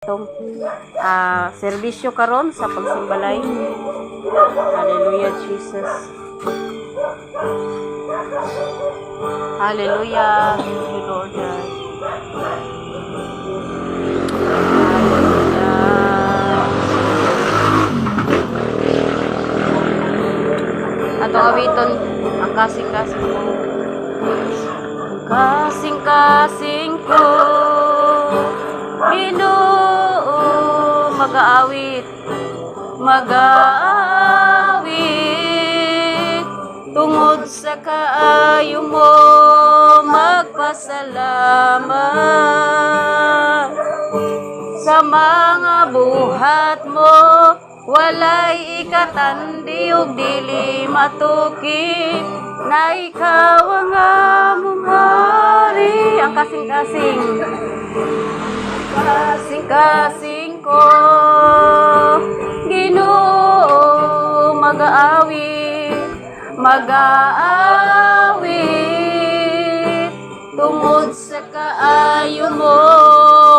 itong serbisyo karon sa pagsimbalay. Hallelujah, Jesus. Hallelujah. Thank you, Lord God. Hallelujah. Atong awiton ang kasing-kasing ko. Ang kasing-kasing ko. Ginoo, mag-aawit, mag-aawit, tungod sa kaayo mo, magpasalamat. Sa mga buhat mo, walay ikatandi ug dili matukip, na ikaw ang among hari. Ang kasing-kasing. Kasing-kasing ko, Ginoo, mag-aawit, mag-aawit, tungod sa kaayo mo,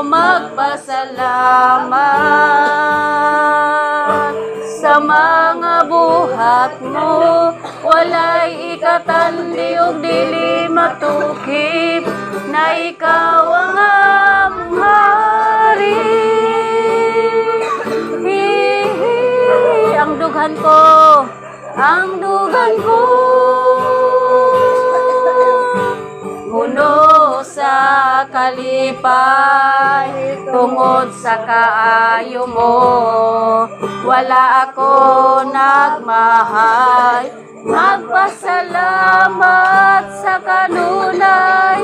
magpasalamat. Sa mga buhat mo, walay ikatandi ug dili matukip, na ikaw ang among hari. Ang dughan ko, ang dughan ko, puno sa kalipay, tungod sa kaayo mo, wala ako nagmahay, magpasalamat sa kanunay.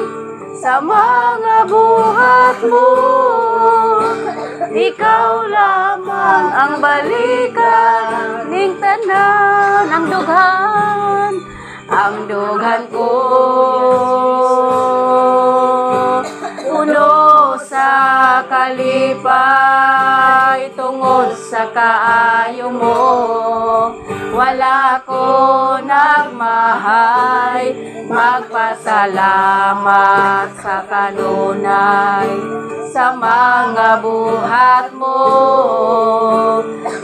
Sa mga buhat mo, ikaw lamang ang balikan ning tanan. Ang dughan ko, puno sa kalipay, tungod sa kaayo mo, wala ko nagmahay, magpasalamat sa kanunay. Sa mga buhat mo,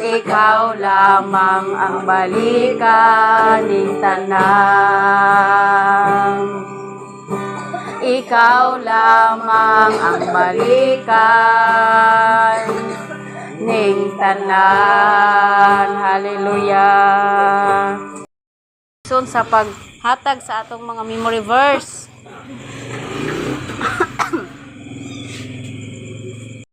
ikaw lamang ang balikan ning tanan. Ikaw lamang ang balikan ning tanan. Hallelujah. So, sa paghatag sa atong mga memory verse,